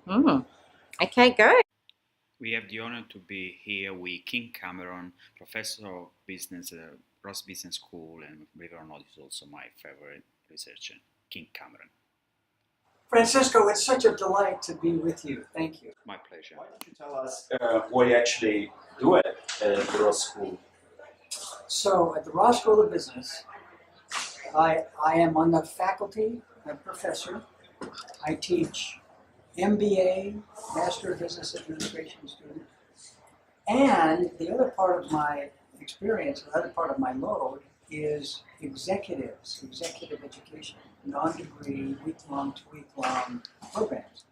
Mm. Okay, go. We have the honor to be here with King Cameron, professor of business at Ross Business School, and believe it or not, is also my favorite researcher, King Cameron. Francisco, it's such a delight to be with you. Thank you. My pleasure. Why don't you tell us what you actually do at the Ross School? So, at the Ross School of Business, I am on the faculty, I'm a professor. I teach MBA, Master of Business Administration students. And the other part of my experience, the other part of my load is executive education, non-degree, week-long to week-long programs.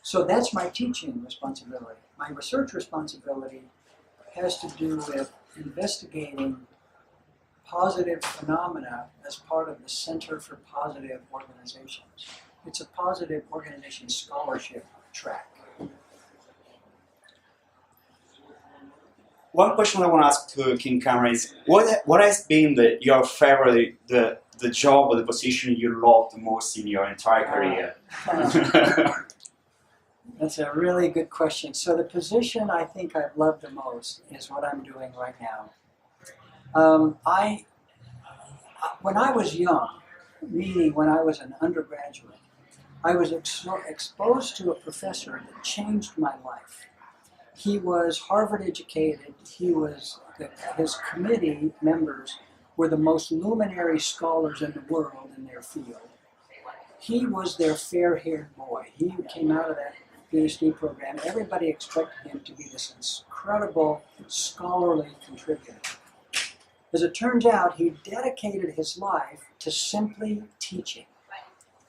So that's my teaching responsibility. My research responsibility has to do with investigating positive phenomena as part of the Center for Positive Organizations. It's a positive organization scholarship track. One question I want to ask to King Cameron is what has been your favorite the job or the position you loved the most in your entire career? That's a really good question. So the position I think I've loved the most is what I'm doing right now. When I was young, meaning when I was an undergraduate, I was exposed to a professor that changed my life. He was Harvard educated. His committee members were the most luminary scholars in the world in their field. He was their fair-haired boy. He came out of that PhD program. Everybody expected him to be this incredible scholarly contributor. As it turns out, he dedicated his life to simply teaching.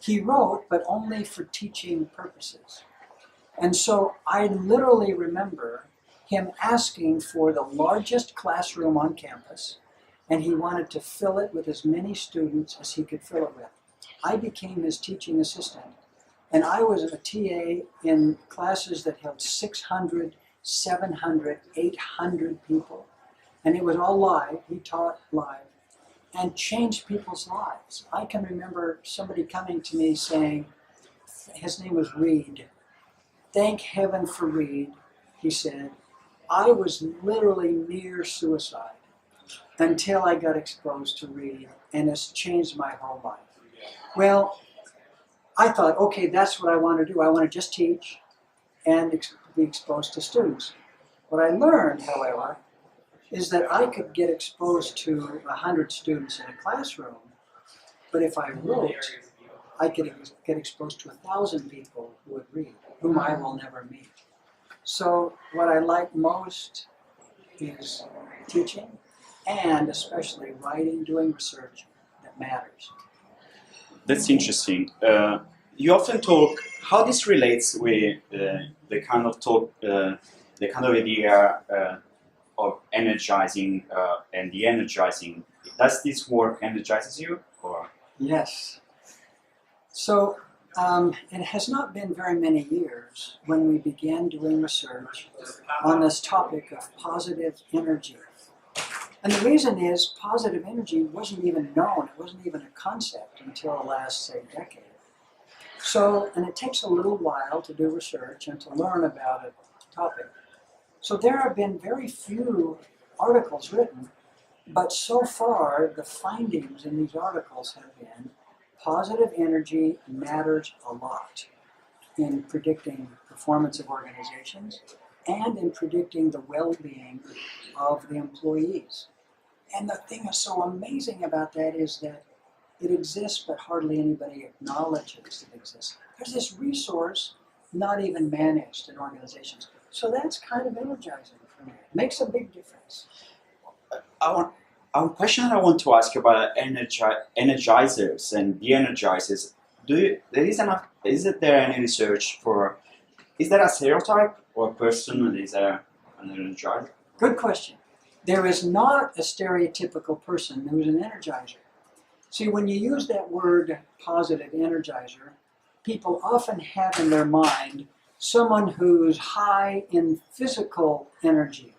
He wrote, but only for teaching purposes. And so I literally remember him asking for the largest classroom on campus, and he wanted to fill it with as many students as he could fill it with. I became his teaching assistant, and I was a TA in classes that held 600, 700, 800 people. And it was all live. He taught live and changed people's lives. I can remember somebody coming to me saying, his name was Reed. Thank heaven for Reed, he said. I was literally near suicide until I got exposed to Reed, and it's changed my whole life. Well, I thought, okay, that's what I want to do. I want to just teach and be exposed to students. What I learned, however, is that I could get exposed to 100 students in a classroom, but if I wrote, I could get exposed to 1,000 people who would read, whom I will never meet. So what I like most is teaching, and especially writing, doing research that matters. That's interesting. You often talk how this relates with the kind of talk, the kind of idea of energizing and de-energizing. Does this work energizes you, or? Yes. So it has not been very many years when we began doing research on this topic of positive energy. And the reason is positive energy wasn't even known, it wasn't even a concept until the last, say, decade. So, and it takes a little while to do research and to learn about a topic. So there have been very few articles written, but so far the findings in these articles have been positive energy matters a lot in predicting performance of organizations and in predicting the well-being of the employees. And the thing that's so amazing about that is that it exists, but hardly anybody acknowledges it exists. There's this resource not even managed in organizations. So that's kind of energizing for me. It makes a big difference. A question that I want to ask you about energizers and de-energizers. Is there any research for? Is there a stereotype or a person that is an energizer? Good question. There is not a stereotypical person who's an energizer. See, when you use that word positive energizer, people often have in their mind someone who's high in physical energy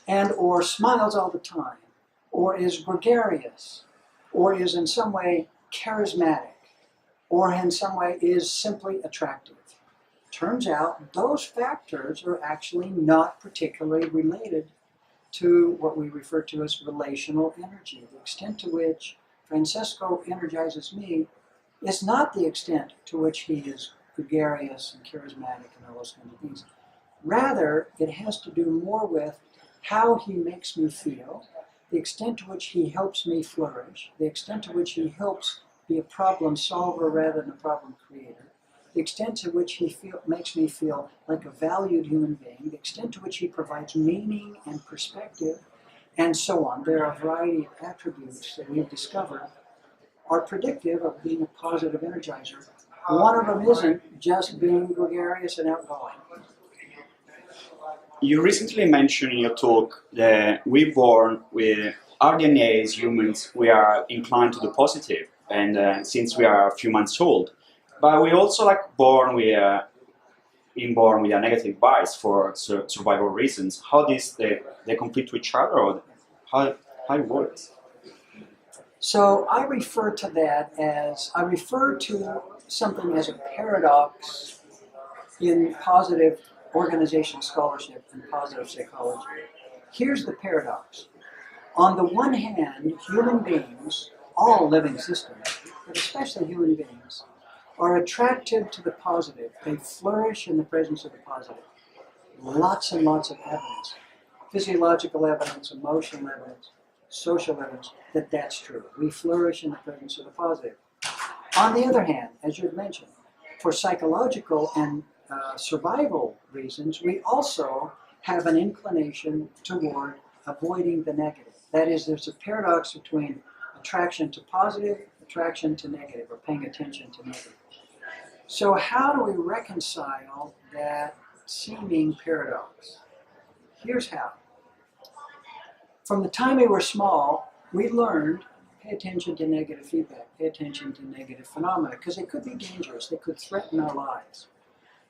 and or smiles all the time, or is gregarious, or is in some way charismatic, or in some way is simply attractive. turns out those factors are actually not particularly related to what we refer to as relational energy. The extent to which Francesco energizes me is not the extent to which he is gregarious and charismatic and all those kinds of things. Rather, it has to do more with how he makes me feel, the extent to which he helps me flourish, the extent to which he helps be a problem solver rather than a problem creator, the extent to which he makes me feel like a valued human being, the extent to which he provides meaning and perspective, and so on. There are a variety of attributes that we've discovered are predictive of being a positive energizer. One of them isn't just being gregarious and outgoing. You recently mentioned in your talk that we're born with our DNA as humans, we are inclined to the positive, and since we are a few months old. But we also born with a negative bias for survival reasons. How they compete to each other, or how it works? So I refer to something as a paradox in positive organization scholarship and positive psychology. Here's the paradox. On the one hand, human beings, all living systems, but especially human beings, are attracted to the positive. They flourish in the presence of the positive. Lots and lots of evidence, physiological evidence, emotional evidence, social evidence, that that's true. We flourish in the presence of the positive. On the other hand, as you've mentioned, for psychological and survival reasons, we also have an inclination toward avoiding the negative. That is, there's a paradox between attraction to positive, attraction to negative, or paying attention to negative. So how do we reconcile that seeming paradox? Here's how. From the time we were small, we learned pay attention to negative feedback, pay attention to negative phenomena, because they could be dangerous, they could threaten our lives.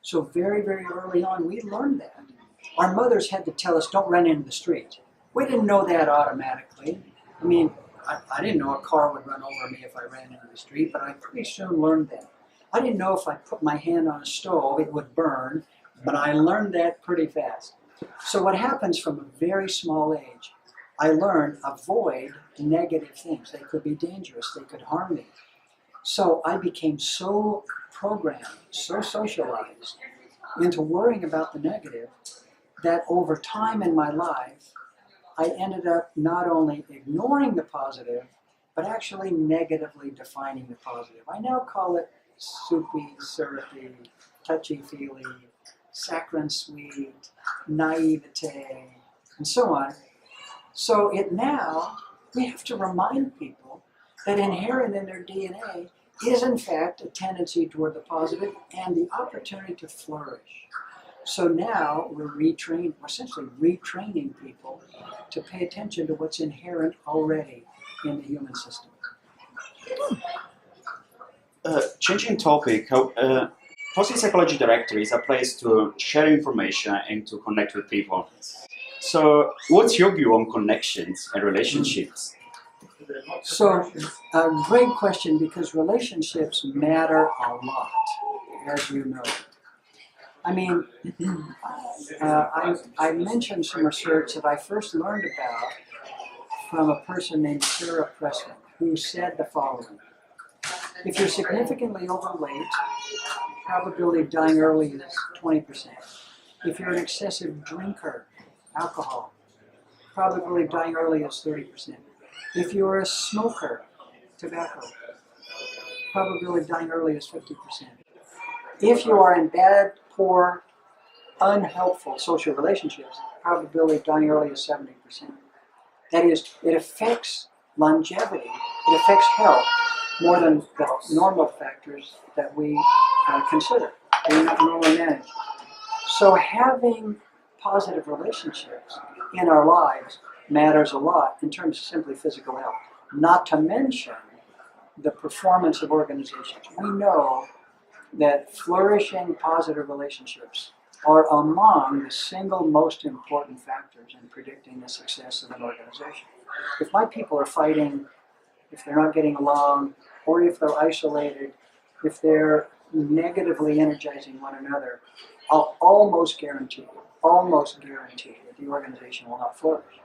So very, very early on, we learned that. Our mothers had to tell us, don't run into the street. We didn't know that automatically. I mean, I didn't know a car would run over me if I ran into the street, but I pretty soon learned that. I didn't know if I put my hand on a stove, it would burn, but I learned that pretty fast. So what happens from a very small age, I learned avoid negative things. They could be dangerous, they could harm me. So I became so programmed, so socialized into worrying about the negative that over time in my life, I ended up not only ignoring the positive, but actually negatively defining the positive. I now call it soupy, syrupy, touchy-feely, saccharine sweet, naivete, and so on. So we have to remind people that inherent in their DNA is in fact a tendency toward the positive and the opportunity to flourish. So now we're essentially retraining people to pay attention to what's inherent already in the human system. Changing topic, Positive Psychology Directory is a place to share information and to connect with people. So what's your view on connections and relationships? So, a great question, because relationships matter a lot, as you know. I mean, I mentioned some research that I first learned about from a person named Sarah Preston, who said the following. If you're significantly overweight, probability of dying early is 20%. If you're an excessive drinker, alcohol, probability of dying early is 30%. If you're a smoker, tobacco, probability of dying early is 50%. If you are in bad, poor, unhelpful social relationships, probability of dying early is 70%. That is, it affects longevity, it affects health more than the normal factors that we consider, that we not normally manage. So having positive relationships in our lives matters a lot in terms of simply physical health, not to mention the performance of organizations. We know that flourishing positive relationships are among the single most important factors in predicting the success of an organization. If my people are fighting, if they're not getting along, or if they're isolated, if they're negatively energizing one another, I'll almost guarantee that the organization will not flourish.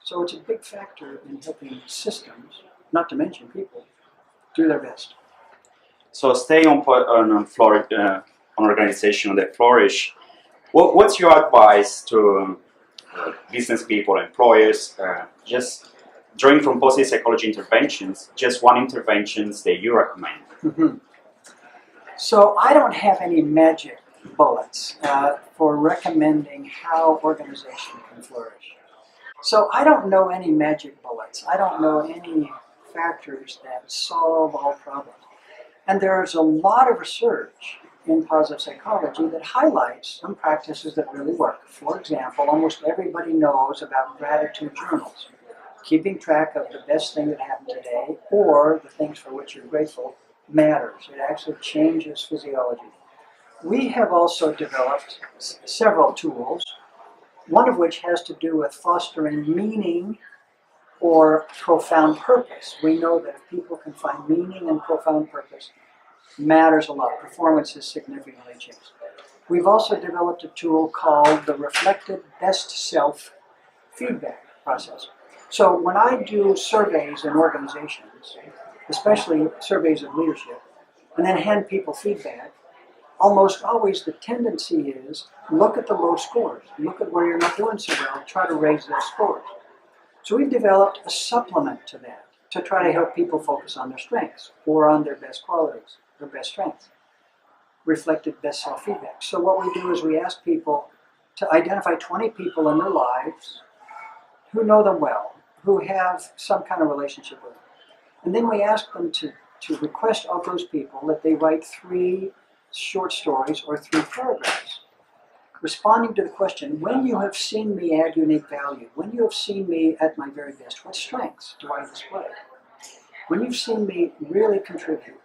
So it's a big factor in helping systems, not to mention people, do their best. So staying on organization that flourish, what's your advice to business people, employers, just drawing from positive psychology interventions, just one interventions that you recommend? Mm-hmm. So I don't have any magic bullets for recommending how organization can flourish. So I don't know any magic bullets. I don't know any factors that solve all problems. And there's a lot of research in positive psychology that highlights some practices that really work. For example, almost everybody knows about gratitude journals. Keeping track of the best thing that happened today or the things for which you're grateful matters. It actually changes physiology. We have also developed several tools, one of which has to do with fostering meaning or profound purpose. We know that if people can find meaning and profound purpose, matters a lot. Performance is significantly changed. We've also developed a tool called the Reflected Best Self feedback process. So when I do surveys in organizations, especially surveys of leadership, and then hand people feedback, almost always the tendency is look at the low scores, look at where you're not doing so well, try to raise those scores. So we've developed a supplement to that to try to help people focus on their strengths or on their best qualities, their best strengths. Reflected best self-feedback. So what we do is we ask people to identify 20 people in their lives who know them well, who have some kind of relationship with them. And then we ask them to request of those people that they write 3 short stories or 3 paragraphs, responding to the question, when you have seen me add unique value, when you have seen me at my very best, what strengths do I display? When you've seen me really contribute,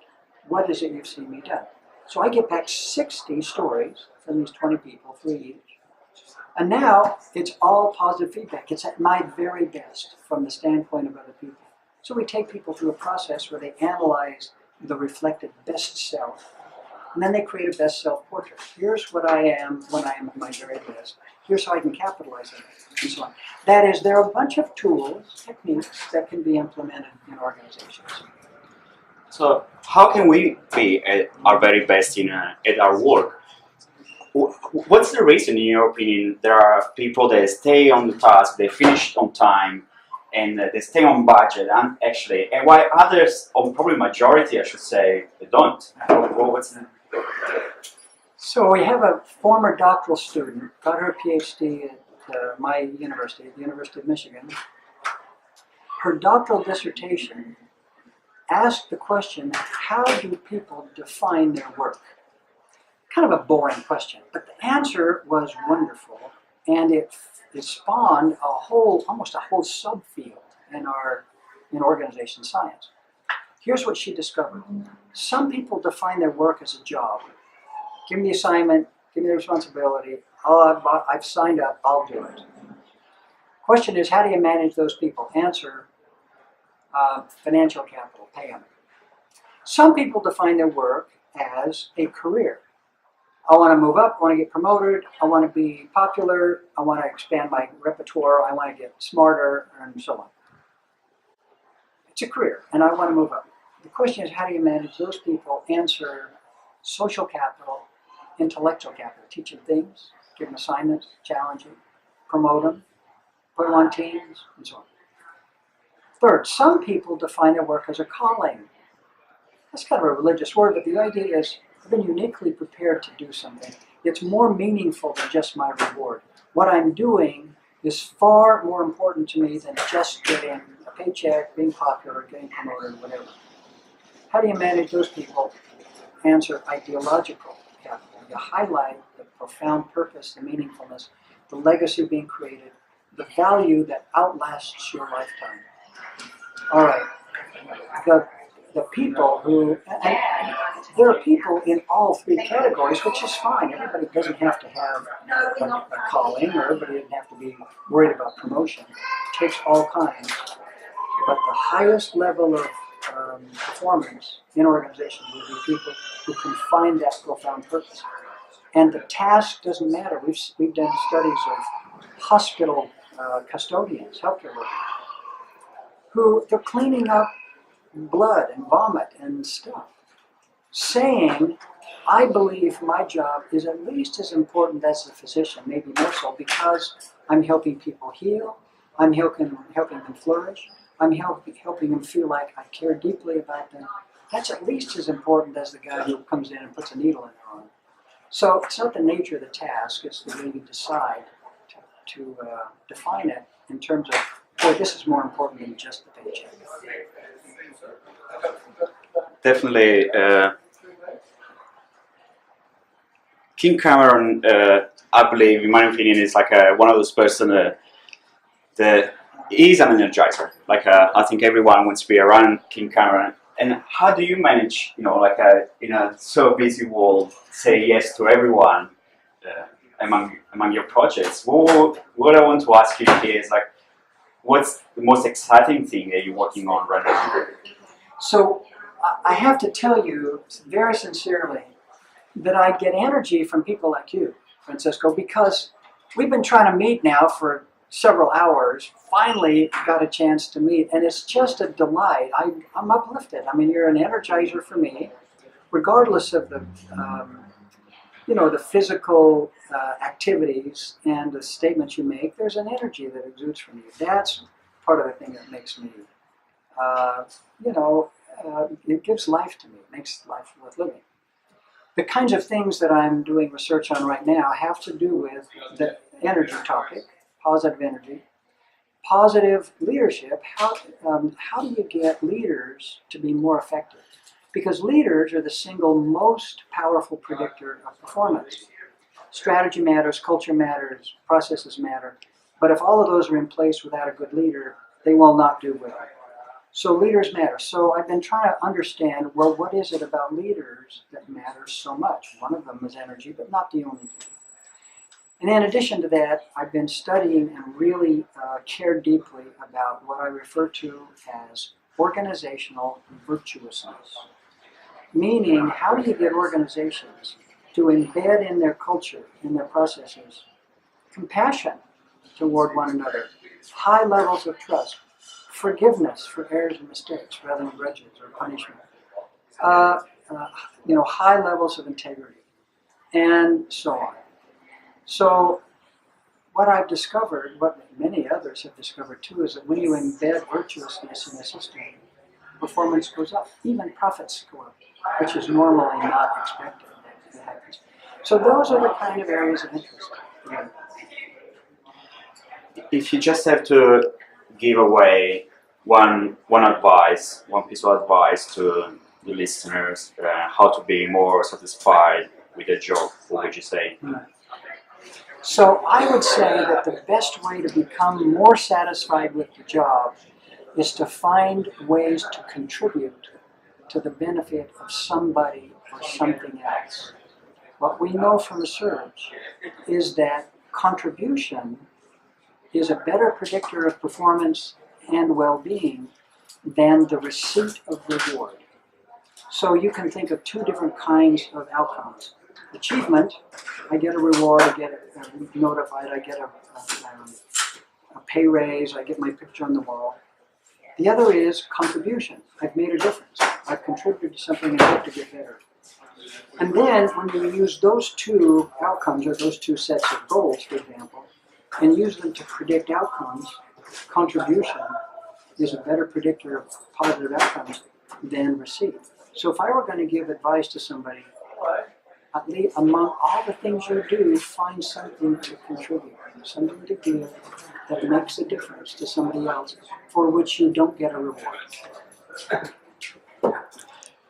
what is it you've seen me do? So I get back 60 stories from these 20 people, 3 each. And now it's all positive feedback. It's at my very best from the standpoint of other people. So we take people through a process where they analyze the reflected best self, and then they create a best self portrait. Here's what I am when I am at my very best. Here's how I can capitalize on it, and so on. That is, there are a bunch of tools, techniques that can be implemented in organizations. So how can we be at our very best at our work? What's the reason, in your opinion, there are people that stay on the task, they finish on time, and they stay on budget, and why others, or probably majority, I should say, they don't? So we have a former doctoral student, got her PhD at my university, the University of Michigan. Her doctoral dissertation asked the question, how do people define their work? Kind of a boring question, but the answer was wonderful, and it spawned almost a whole subfield in organization science. Here's what she discovered. Some people define their work as a job. Give me the assignment, give me the responsibility, I've signed up, I'll do it. Question is, how do you manage those people? Answer, financial capital, pay them. Some people define their work as a career. I want to move up, I want to get promoted, I want to be popular, I want to expand my repertoire, I want to get smarter, and so on. It's a career, and I want to move up. The question is, how do you manage those people? Answer, social capital, intellectual capital. Teach them things, give them assignments, challenge them, promote them, put them on teams, and so on. Third, some people define their work as a calling. That's kind of a religious word, but the idea is, I've been uniquely prepared to do something. It's more meaningful than just my reward. What I'm doing is far more important to me than just getting a paycheck, being popular, getting promoted, whatever. How do you manage those people? Answer, ideological capital. You highlight the profound purpose, the meaningfulness, the legacy being created, the value that outlasts your lifetime. All right. The people who, and there are people in all 3 categories, which is fine. Everybody doesn't have to have a calling, or everybody doesn't have to be worried about promotion. It takes all kinds. But the highest level of performance in organizations will be people who can find that profound purpose. And the task doesn't matter. We've done studies of hospital custodians, healthcare workers, who they're cleaning up blood and vomit and stuff, saying, I believe my job is at least as important as the physician, maybe more so, because I'm helping people heal, I'm helping them flourish, I'm helping them feel like I care deeply about them. That's at least as important as the guy who comes in and puts a needle in their arm. So it's not the nature of the task, it's the way you decide to define it in terms of, boy, this is more important than just the paycheck. Definitely. Kim Cameron, I believe, in my opinion, is like one of those persons that is an energizer. Like I think everyone wants to be around Kim Cameron. And how do you manage, in a so busy world, say yes to everyone among your projects? What I want to ask you here is like, what's the most exciting thing that you're working on right now? So I have to tell you very sincerely that I get energy from people like you, Francisco, because we've been trying to meet now for several hours, finally got a chance to meet, and it's just a delight. I'm uplifted. I mean, you're an energizer for me, regardless of the, the physical activities and the statements you make. There's an energy that exudes from you. That's part of the thing that makes me, it gives life to me. It makes life worth living. The kinds of things that I'm doing research on right now have to do with the energy topic, positive energy, positive leadership. How do you get leaders to be more effective? Because leaders are the single most powerful predictor of performance. Strategy matters, culture matters, processes matter, but if all of those are in place without a good leader, they will not do well. So leaders matter. So I've been trying to understand, well, what is it about leaders that matters so much? One of them is energy, but not the only thing. And in addition to that, I've been studying and really cared deeply about what I refer to as organizational virtuousness. Meaning, how do you get organizations to embed in their culture, in their processes, compassion toward one another, high levels of trust, forgiveness for errors and mistakes rather than grudges or punishment, high levels of integrity, and so on. So what I've discovered, what many others have discovered too, is that when you embed virtuousness in the system, performance goes up, even profits go up, which is normally not expected that happens. So those are the kind of areas of interest. Yeah. If you just have to give away one piece of advice to the listeners, how to be more satisfied with their job, what would you say? So I would say that the best way to become more satisfied with the job is to find ways to contribute to the benefit of somebody or something else. What we know from research is that contribution is a better predictor of performance and well-being than the receipt of reward. So you can think of two different kinds of outcomes. Achievement, I get a reward, I get notified, I get a pay raise, I get my picture on the wall. The other is contribution. I've made a difference. I've contributed to something and hope to get better. And then when you use those two outcomes, or those two sets of goals, for example, and use them to predict outcomes, contribution is a better predictor of positive outcomes than receipt. So if I were going to give advice to somebody, at least among all the things you do, find something to contribute, something to give that makes a difference to somebody else for which you don't get a reward.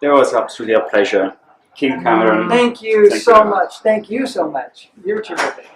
It was absolutely a pleasure. Kim Cameron. Thank you so much. Thank you so much. You're terrific.